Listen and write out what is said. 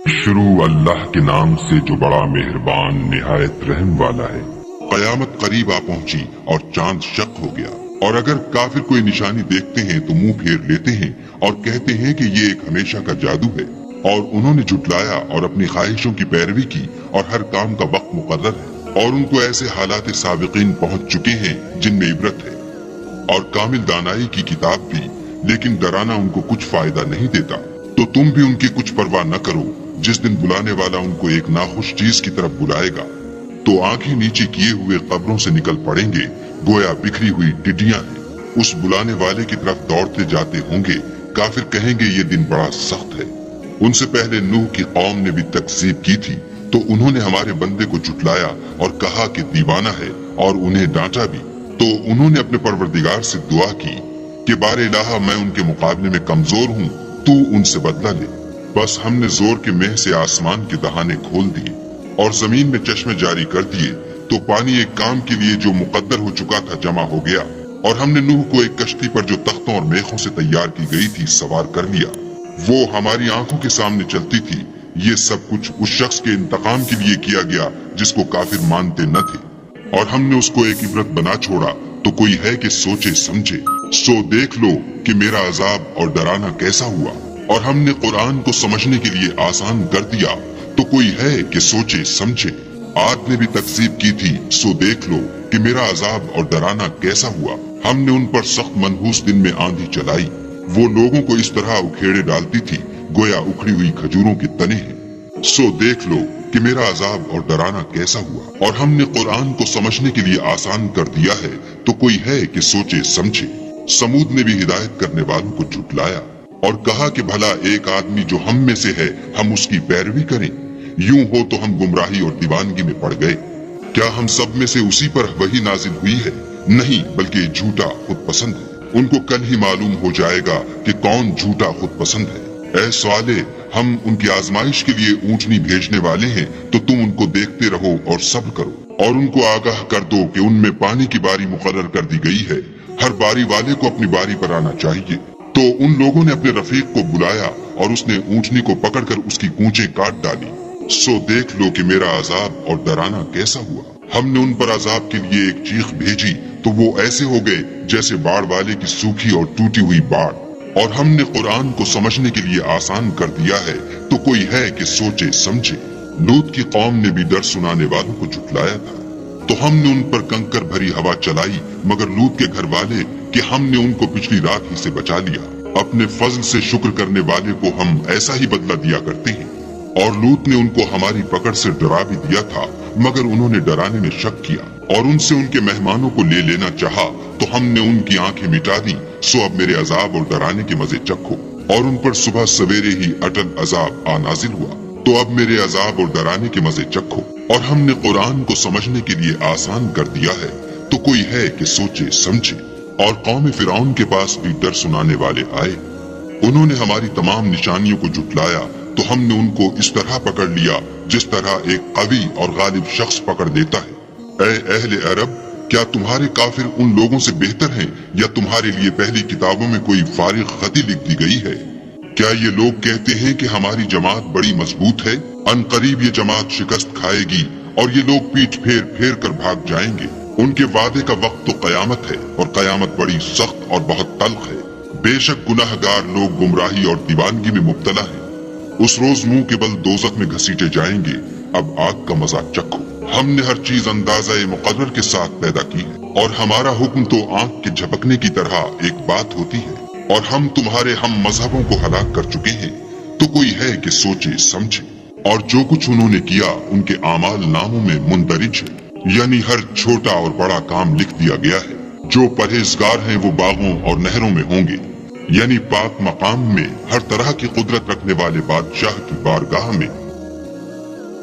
शुरू अल्लाह के नाम से जो बड़ा मेहरबान निहायत रहम वाला है। कयामत करीब आ पहुंची और चांद शक हो गया, और अगर काफिर कोई निशानी देखते हैं तो मुंह फेर लेते हैं और कहते हैं कि ये एक हमेशा का जादू है। और उन्होंने झुटलाया और अपनी ख्वाहिशों की पैरवी की, और हर काम का वक्त मुकर्रर है, और उनको ऐसे हालात साबिकीन पहुंच चुके हैं जिनमें इबरत है, और कामिल दानाई की किताब भी, लेकिन डराना उनको कुछ फायदा नहीं देता। तो तुम भी उनकी कुछ परवाह न करो। जिस दिन बुलाने वाला उनको एक नाखुश चीज की तरफ बुलाएगा तो आंखें नीचे किए हुए कब्रों से निकल पड़ेंगे, गोया बिखरी हुई टिड्डियां हैं। उस बुलाने वाले की तरफ दौड़ते जाते होंगे। काफिर कहेंगे ये दिन बड़ा सख्त है। उनसे पहले नूह की कौम ने भी तकजीब की थी, तो उन्होंने हमारे बंदे को झुटलाया और कहा कि दीवाना है, और उन्हें डांटा भी। तो उन्होंने अपने परवरदिगार से दुआ की कि बारे इलाहा, मैं उनके मुकाबले में कमजोर हूँ, तू उनसे बदला ले। बस हमने जोर के मेह से आसमान के दहाने खोल दिए और जमीन में चश्मे जारी कर दिए, तो पानी एक काम के लिए जो मुकद्दर हो चुका था जमा हो गया। और हमने नूह को एक कश्ती पर जो तख्तों और मेखों से तैयार की गई थी सवार कर लिया। वो हमारी आंखों के सामने चलती थी। ये सब कुछ उस शख्स के इंतकाम के लिए किया गया जिसको काफिर मानते न थे, और हमने उसको एक इबरत बना छोड़ा। तो कोई है कि सोचे समझे, सो देख लो कि मेरा अजाब और डराना कैसा हुआ। और हमने कुरान को समझने के लिए आसान कर दिया, तो कोई है कि सोचे समझे। आद ने भी तकजीब की थी, सो देख लो कि मेरा अजाब और डराना कैसा हुआ। हमने उन पर सख्त मनहूस दिन में आंधी चलाई। वो लोगों को इस तरह उखेड़े डालती थी गोया उखड़ी हुई खजूरों के तने हैं। सो देख लो कि मेरा अजाब और डराना कैसा हुआ। और हमने कुरान को समझने के लिए आसान कर दिया है, तो कोई है कि सोचे समझे। समूद ने भी हिदायत करने वालों को झुटलाया और कहा कि भला एक आदमी जो हम में से है, हम उसकी पैरवी करें। यूं हो तो हम गुमराही और दीवानगी में पड़ गए। क्या हम सब में से उसी पर वही नाजिल हुई है? नहीं, बल्कि झूठा खुद पसंद है। उनको कल ही मालूम हो जाएगा कि कौन झूठा खुद पसंद है। ऐ स्वाले, हम उनकी आजमाइश के लिए ऊंटनी भेजने वाले हैं, तो तुम उनको देखते रहो और सब्र करो। और उनको आगाह कर दो कि उनमें पानी की बारी मुकर्रर कर दी गई है। हर बारी वाले को अपनी बारी पर आना चाहिए। तो उन लोगों ने अपने रफीक को बुलाया और उसने ऊंटनी को पकड़कर उसकी कूंचें काट डाली। सो देख लो कि मेरा अजाब और डराना कैसा हुआ। हमने उन पर अजाब के लिए एक चीख भेजी, तो वो ऐसे हो गए जैसे बाढ़ वाले की सूखी और टूटी हुई बाढ़। और हमने कुरान को समझने के लिए आसान कर दिया है, तो कोई है कि सोचे समझे। लूत की कौम ने भी डर सुनाने वालों को झुटलाया था, तो हमने उन पर कंकर भरी हवा चलाई, मगर लूत के घर वाले कि हमने उनको पिछली रात ही से बचा लिया। अपने फजल से शुक्र करने वाले को हम ऐसा ही बदला दिया करते हैं। और लूत ने उनको हमारी पकड़ से डरा भी दिया था, मगर उन्होंने डराने में शक किया और उनसे उनके मेहमानों को ले लेना चाहा, तो हमने उनकी आंखें मिटा दी। सो अब मेरे अजाब और डराने के मजे चखो। और उन पर सुबह सवेरे ही अटल अजाब आ नाजिल हुआ, तो अब मेरे अजाब और डराने के मजे चखो। और हमने कुरान को समझने के लिए आसान कर दिया है, तो कोई है कि सोचे समझे। और कौम फिरौन के पास भी डर सुनाने वाले आए। उन्होंने हमारी तमाम निशानियों को झुटलाया, तो हमने उनको इस तरह पकड़ लिया जिस तरह एक कवी और गालिब शख्स पकड़ लेता है। ऐ अहले अरब, क्या तुम्हारे काफिर उन लोगों से बेहतर हैं, या तुम्हारे लिए पहली किताबों में कोई फारिग खती लिख दी गई है? क्या ये लोग कहते हैं कि हमारी जमात बड़ी मजबूत है? अनकरीब ये जमात शिकस्त खाएगी और ये लोग पीठ फेर फेर कर भाग जाएंगे। उनके वादे का वक्त तो कयामत है, और कयामत बड़ी सख्त और बहुत तल्ख है। बेशक गुनाहगार लोग गुमराही और दीवानगी में मुब्तला हैं। उस रोज मुंह के बल दोजख में घसीटे जाएंगे। अब आग का मजा चखो। हमने हर चीज अंदाजा मुकर्रर के साथ पैदा की है, और हमारा हुक्म तो आंख के झपकने की तरह एक बात होती है। और हम तुम्हारे हम मजहबों को हलाक कर चुके हैं, तो कोई है कि सोचे समझे। और जो कुछ उन्होंने किया उनके आमाल नामों में मुंदरिज है, यानी हर छोटा और बड़ा काम लिख दिया गया है। जो परहेजगार हैं वो बागों और नहरों में होंगे, यानी पाक मकाम में हर तरह की कुदरत रखने वाले बादशाह की बारगाह में।